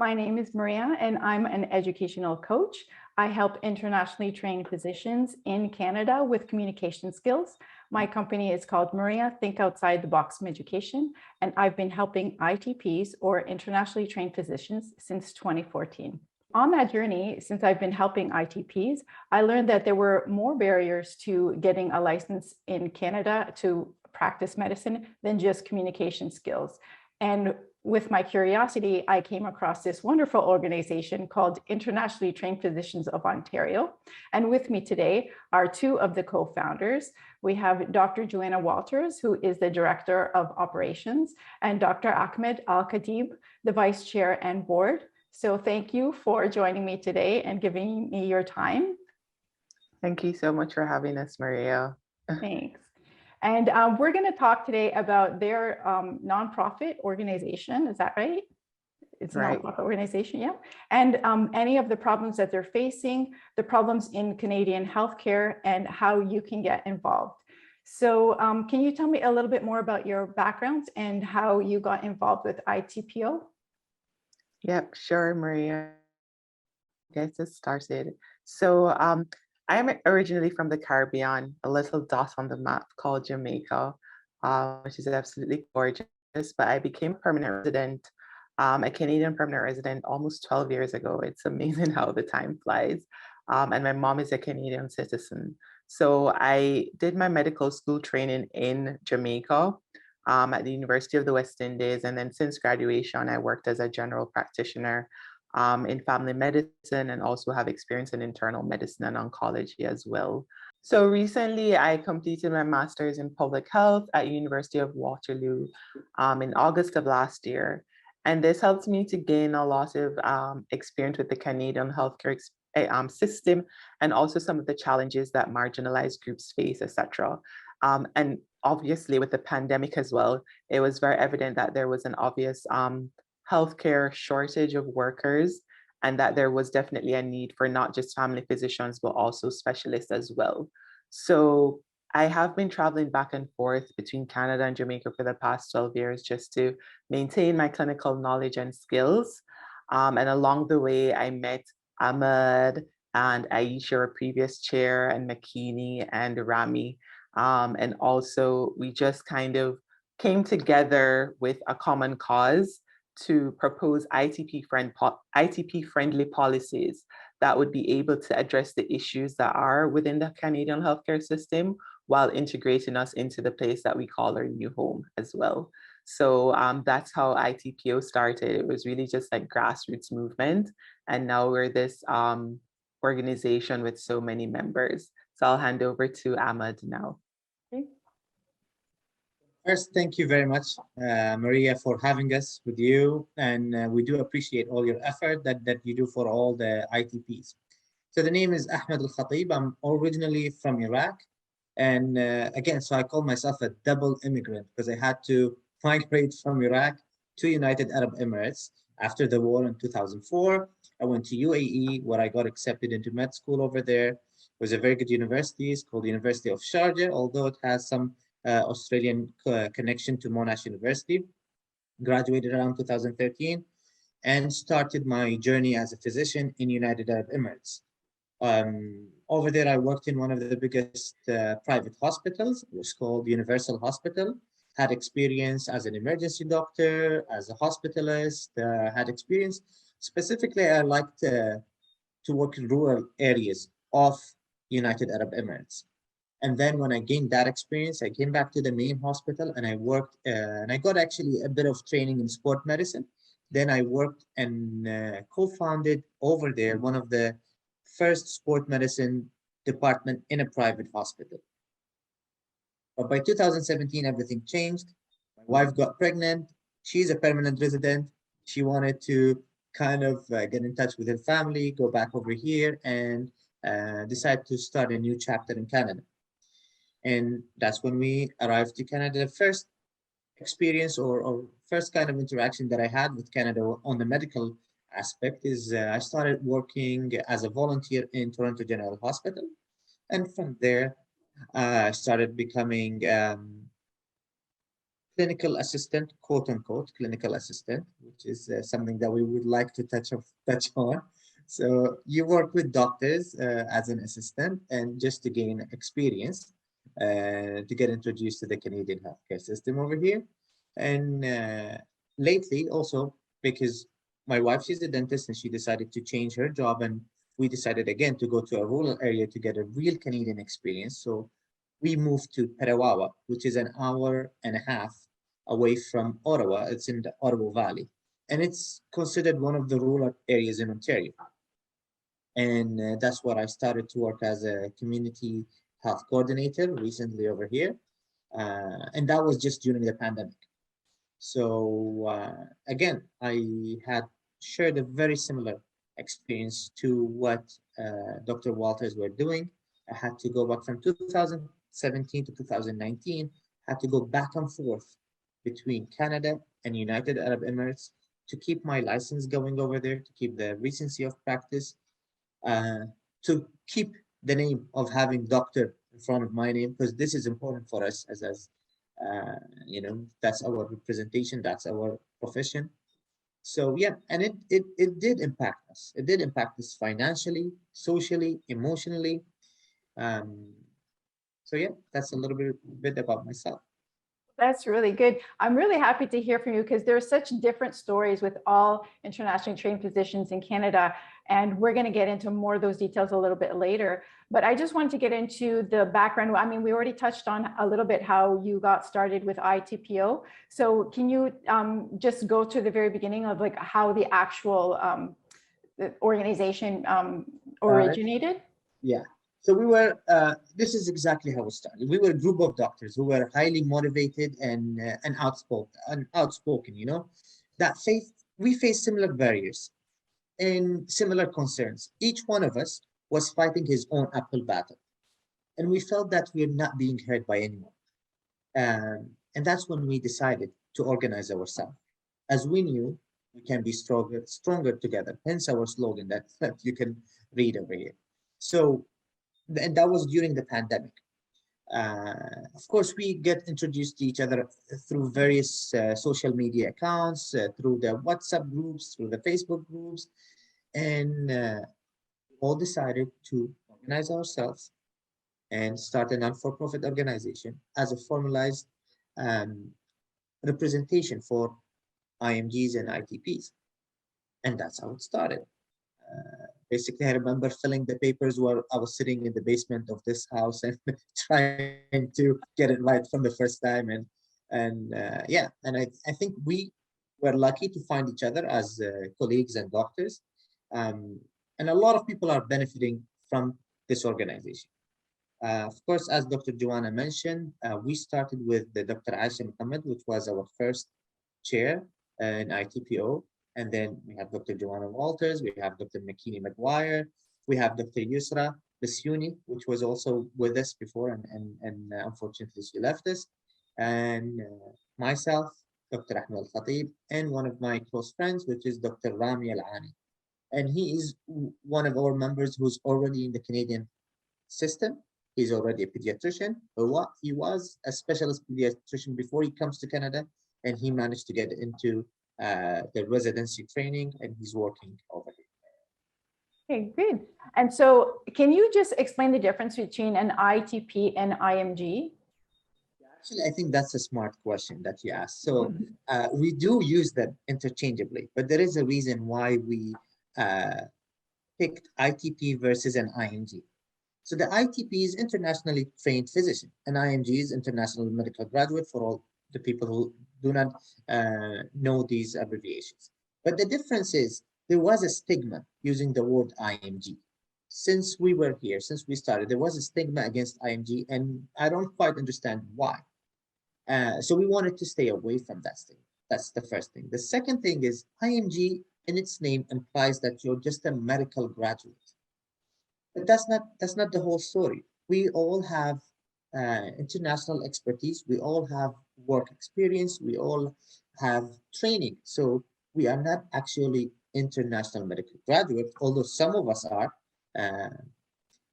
My name is Maria, and I'm an educational coach. I help internationally trained physicians in Canada with communication skills. My company is called Maria Think Outside the Box from Education, and I've been helping ITPs, or internationally trained physicians, since 2014. On that journey, since I've been helping ITPs, I learned that there were more barriers to getting a license in Canada to practice medicine than just communication skills. And with my curiosity, I came across this wonderful organization called Internationally Trained Physicians of Ontario. And with me today are two of the co-founders. We have Dr. Joanna Walters, who is the Director of Operations, and Dr. Ahmad Alkhatib, the Vice Chair and Board. So thank you for joining me today and giving me your time. Thank you so much for having us, Maria. Thanks. And we're going to talk today about their nonprofit organization. Is that right? It's a right. nonprofit organization, yeah. And any of the problems that they're facing, the problems in Canadian healthcare, and how you can get involved. So can you tell me a little bit more about your backgrounds and how you got involved with ITPO? Yep, sure, Maria. Get this started. So I'm originally from the Caribbean, a little dot on the map called Jamaica, which is absolutely gorgeous. But I became a permanent resident, a Canadian permanent resident, almost 12 years ago. It's amazing how the time flies. And my mom is a Canadian citizen. So I did my medical school training in Jamaica at the University of the West Indies. And then since graduation, I worked as a general practitioner in family medicine, and also have experience in internal medicine and oncology as well. So recently I completed my master's in public health at University of Waterloo in August of last year. And this helped me to gain a lot of experience with the Canadian healthcare system, and also some of the challenges that marginalized groups face, etc. And obviously with the pandemic as well, it was very evident that there was an obvious healthcare shortage of workers, and that there was definitely a need for not just family physicians, but also specialists as well. So I have been traveling back and forth between Canada and Jamaica for the past 12 years just to maintain my clinical knowledge and skills. And along the way, I met Ahmad and Aisha, our previous chair, and McKinney and Rami. And also we just kind of came together with a common cause to propose ITP-friendly policies that would be able to address the issues that are within the Canadian healthcare system, while integrating us into the place that we call our new home as well. So that's how ITPO started. It was really just like grassroots movement. And now we're this organization with so many members. So I'll hand over to Ahmad now. Okay. First, thank you very much, Maria, for having us with you. And we do appreciate all your effort that you do for all the ITPs. So the name is Ahmad Alkhatib. I'm originally from Iraq. And again, so I call myself a double immigrant because I had to migrate from Iraq to United Arab Emirates after the war in 2004. I went to UAE, where I got accepted into med school over there. It was a very good university. It's called the University of Sharjah, although it has some Australian connection to Monash University. Graduated around 2013 and started my journey as a physician in United Arab Emirates. Over there, I worked in one of the biggest private hospitals. It was called Universal Hospital. Had experience as an emergency doctor, as a hospitalist, had experience. Specifically, I liked to work in rural areas of United Arab Emirates. And then when I gained that experience, I came back to the main hospital and I worked, and I got actually a bit of training in sport medicine. Then I worked and co-founded over there one of the first sport medicine department in a private hospital. But by 2017, everything changed. My wife got pregnant. She's a permanent resident. She wanted to kind of get in touch with her family, go back over here, and decide to start a new chapter in Canada. And that's when we arrived to Canada. The first experience or first kind of interaction that I had with Canada on the medical aspect is I started working as a volunteer in Toronto General Hospital. And from there, I started becoming clinical assistant, quote unquote, clinical assistant, which is something that we would like to touch on. So you work with doctors as an assistant and just to gain experience, to get introduced to the Canadian healthcare system over here. And lately also, because my wife, she's a dentist and she decided to change her job, and we decided again to go to a rural area to get a real Canadian experience. So we moved to Petawawa, which is an hour and a half away from Ottawa. It's in the Ottawa Valley, and it's considered one of the rural areas in Ontario. And that's where I started to work as a community health coordinator recently over here. And that was just during the pandemic. So again, I had shared a very similar experience to what Dr. Walters were doing. I had to go back from 2017 to 2019, had to go back and forth between Canada and United Arab Emirates to keep my license going over there, to keep the recency of practice, uh, to keep the name of having doctor in front of my name, because this is important for us as you know, that's our representation, that's our profession. So yeah, and it did impact us. It did impact us financially, socially, emotionally. Um, so yeah, that's a little bit about myself. That's really good. I'm really happy to hear from you because there are such different stories with all internationally trained physicians in Canada. And we're going to get into more of those details a little bit later. But I just wanted to get into the background. I mean, we already touched on a little bit how you got started with ITPO. So can you just go to the very beginning of like how the actual the organization originated? Yeah. So we were, this is exactly how it started. We were a group of doctors who were highly motivated and outspoken, you know, that we faced similar barriers and similar concerns. Each one of us was fighting his own uphill battle. And we felt that we are not being heard by anyone. And that's when we decided to organize ourselves. As we knew, we can be stronger together. Hence our slogan that you can read over here. So, and that was during the pandemic. Of course, we get introduced to each other through various social media accounts, through the WhatsApp groups, through the Facebook groups, and all decided to organize ourselves and start a non-for-profit organization as a formalized um, representation for IMGs and ITPs. And that's how it started. Basically, I remember filling the papers while I was sitting in the basement of this house and trying to get it right from the first time. And yeah, and I think we were lucky to find each other as colleagues and doctors. And a lot of people are benefiting from this organization. Of course, as Dr. Joanna mentioned, we started with the Dr. Aisha Muhammad, which was our first chair in ITPO. And then we have Dr. Joanna Walters, we have Dr. McKinney McGuire, we have Dr. Yusra Bisuni, which was also with us before, and unfortunately she left us. And myself, Dr. Ahmad Alkhatib, and one of my close friends, which is Dr. Rami Al-Ani. And he is one of our members who's already in the Canadian system. He's already a pediatrician. He was a specialist pediatrician before he comes to Canada, and he managed to get into the residency training, and he's working over here. Okay, good. And so can you just explain the difference between an ITP and IMG? Actually, I think that's a smart question that you asked. So we do use them interchangeably, but there is a reason why we picked ITP versus an IMG. So the ITP is internationally trained physician, and IMG is international medical graduate for all the people who do not know these abbreviations. But the difference is there was a stigma using the word IMG. Since we were here, since we started, there was a stigma against IMG, and I don't quite understand why. So we wanted to stay away from that stigma. That's the first thing. The second thing is IMG in its name implies that you're just a medical graduate. But that's not the whole story. We all have international expertise. We all have work experience. We all have training. So we are not actually international medical graduates, although some of us are,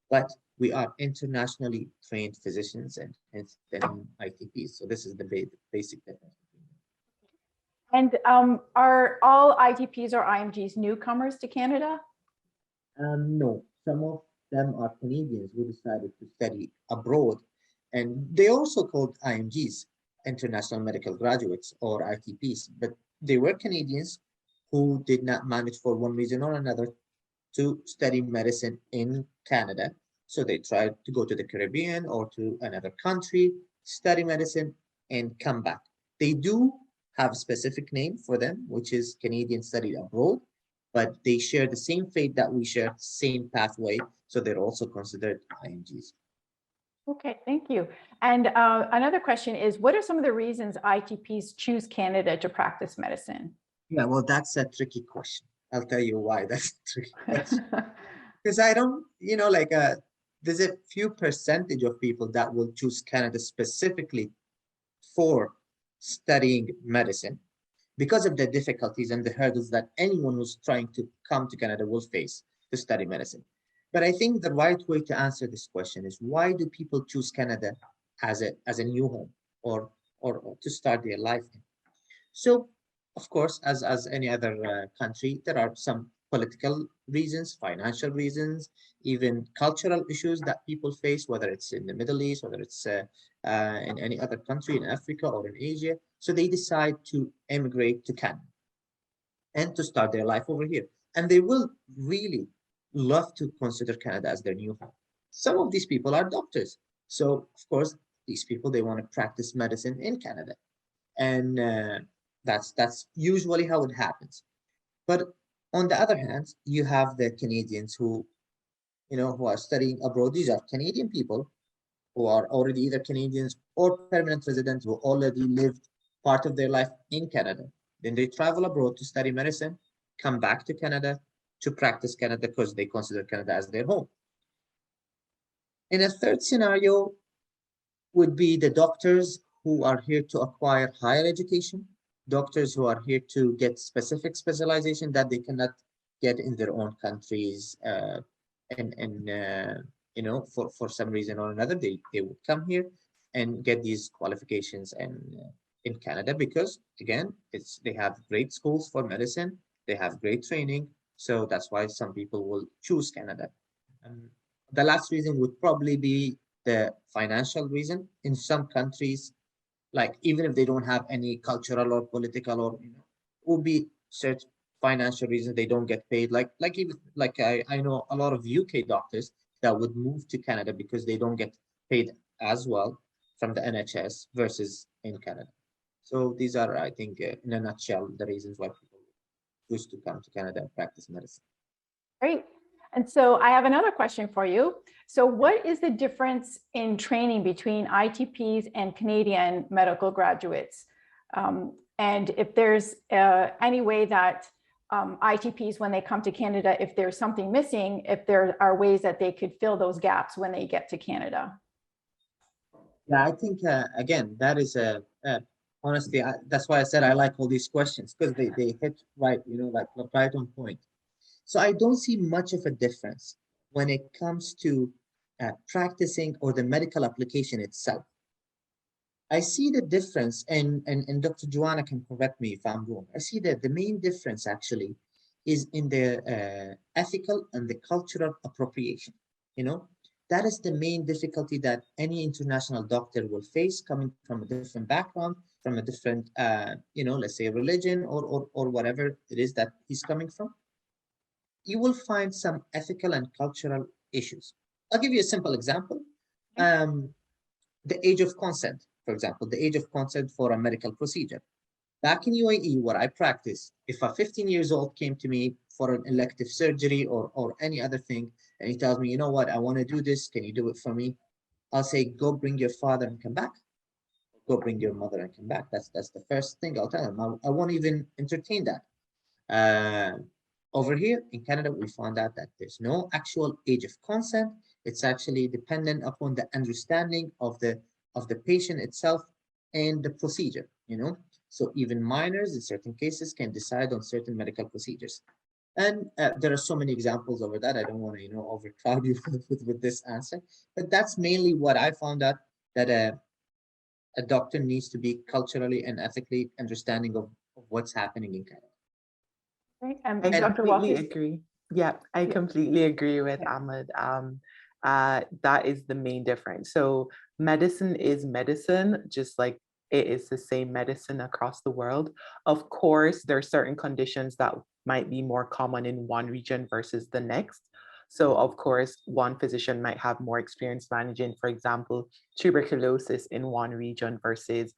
but we are internationally trained physicians and ITPs. So this is the basic difference. And are all ITPs or IMGs newcomers to Canada? No, some of them are Canadians who decided to study abroad, and they also called IMGs, International Medical Graduates, or ITPs, but they were Canadians who did not manage for one reason or another to study medicine in Canada. So they tried to go to the Caribbean or to another country, study medicine, and come back. They do have a specific name for them, which is Canadian Studied Abroad, but they share the same fate that we share, same pathway. So they're also considered IMGs. Okay, thank you. And another question is, what are some of the reasons ITPs choose Canada to practice medicine? Yeah, well, that's a tricky question. I'll tell you why that's a tricky question. Because I don't, there's a few percentage of people that will choose Canada specifically for studying medicine because of the difficulties and the hurdles that anyone who's trying to come to Canada will face to study medicine. But I think the right way to answer this question is, why do people choose Canada as a new home or to start their life in? So, of course, as any other country, there are some political reasons, financial reasons, even cultural issues that people face, whether it's in the Middle East, whether it's in any other country in Africa or in Asia. So they decide to emigrate to Canada and to start their life over here. And they will really love to consider Canada as their new home. Some of these people are doctors. So, of course, these people, they want to practice medicine in Canada. And that's usually how it happens. But on the other hand, you have the Canadians who are studying abroad. These are Canadian people who are already either Canadians or permanent residents who already lived part of their life in Canada. Then they travel abroad to study medicine, come back to Canada to practice Canada because they consider Canada as their home. In a third scenario would be the doctors who are here to acquire higher education, doctors who are here to get specific specialization that they cannot get in their own countries, for some reason or another, they would come here and get these qualifications in Canada because, again, they have great schools for medicine, they have great training, so that's why some people will choose Canada. The last reason would probably be the financial reason. In some countries, like even if they don't have any cultural or political or would be certain financial reasons they don't get paid. I know a lot of UK doctors that would move to Canada because they don't get paid as well from the NHS versus in Canada. So these are, I think, in a nutshell, the reasons why people choose to come to Canada and practice medicine. Great. And so I have another question for you. So what is the difference in training between ITPs and Canadian medical graduates? And if there's any way that ITPs, when they come to Canada, if there's something missing, if there are ways that they could fill those gaps when they get to Canada? Yeah, I think, again, that is honestly, that's why I said I like all these questions because they hit right, right on point. So I don't see much of a difference when it comes to practicing or the medical application itself. I see the difference, and Dr. Joanna can correct me if I'm wrong. I see that the main difference actually is in the ethical and the cultural appropriation. That is the main difficulty that any international doctor will face coming from a different background, from a different, let's say religion or whatever it is that he's coming from. You will find some ethical and cultural issues. I'll give you a simple example. The age of consent, for example, the age of consent for a medical procedure. Back in UAE, where I practice, if a 15 years old came to me for an elective surgery or any other thing, and he tells me, you know what, I want to do this, can you do it for me? I'll say, go bring your father and come back. Go bring your mother and come back. That's the first thing I'll tell him. I won't even entertain that. Over here in Canada, we found out that there's no actual age of consent. It's actually dependent upon the understanding of the patient itself and the procedure, So even minors in certain cases can decide on certain medical procedures. And there are so many examples over that. I don't want to, overcrowd you with this answer, but that's mainly what I found out, that a doctor needs to be culturally and ethically understanding of of what's happening in Canada. Right. I Dr. completely Walters? agree. Yeah, I completely agree with Ahmad. That is the main difference. So medicine is medicine, just like it is the same medicine across the world. Of course, there are certain conditions that might be more common in one region versus the next. So of course, one physician might have more experience managing, for example, tuberculosis in one region versus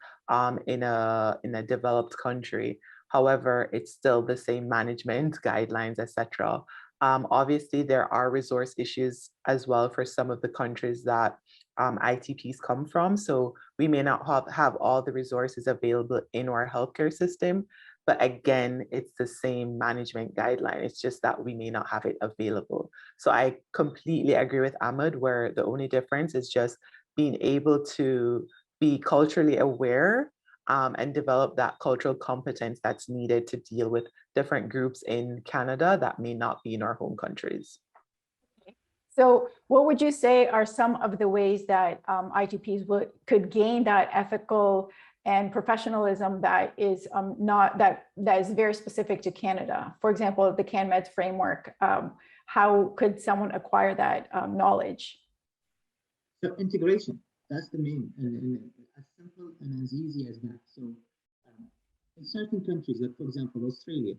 in a developed country. However, it's still the same management guidelines, etc. Obviously, there are resource issues as well for some of the countries that ITPs come from. So we may not have all the resources available in our healthcare system, but again, it's the same management guideline. It's just that we may not have it available. So I completely agree with Ahmad, where the only difference is just being able to be culturally aware and develop that cultural competence that's needed to deal with different groups in Canada that may not be in our home countries. So what would you say are some of the ways that ITPs could gain that ethical and professionalism that is that is very specific to Canada? For example, the CanMEDS framework, how could someone acquire that knowledge? So integration, that's the main, and as simple and as easy as that. So in certain countries, like for example, Australia,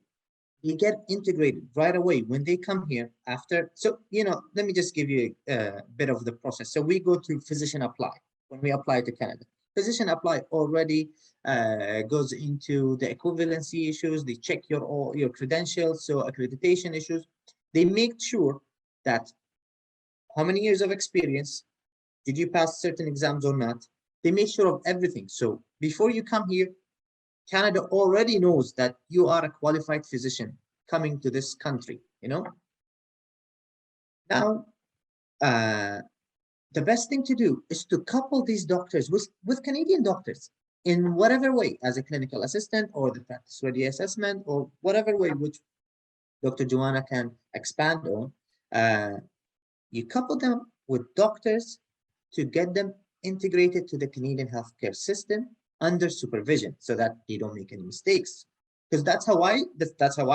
they get integrated right away when they come here after. So, let me just give you a bit of the process. So we go to physician apply when we apply to Canada. Physician apply already goes into the equivalency issues. They check your credentials, so accreditation issues. They make sure that how many years of experience, did you pass certain exams or not? They make sure of everything. So before you come here, Canada already knows that you are a qualified physician coming to this country, Now, the best thing to do is to couple these doctors with Canadian doctors in whatever way, as a clinical assistant or the practice ready assessment or whatever way, which Dr. Joanna can expand on. You couple them with doctors to get them integrated to the Canadian healthcare system under supervision so that they don't make any mistakes. Because that's how I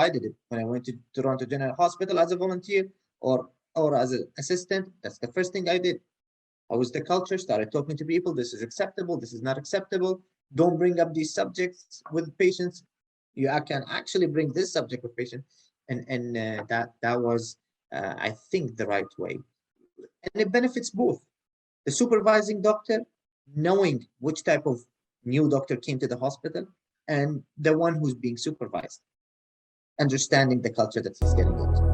did it when I went to Toronto General Hospital as a volunteer or as an assistant. That's the first thing I did. I was the culture, started talking to people. This is acceptable. This is not acceptable. Don't bring up these subjects with patients. I can actually bring this subject with patients. And that was, I think, the right way. And it benefits both. The supervising doctor, knowing which type of new doctor came to the hospital, and the one who's being supervised, understanding the culture that he's getting into.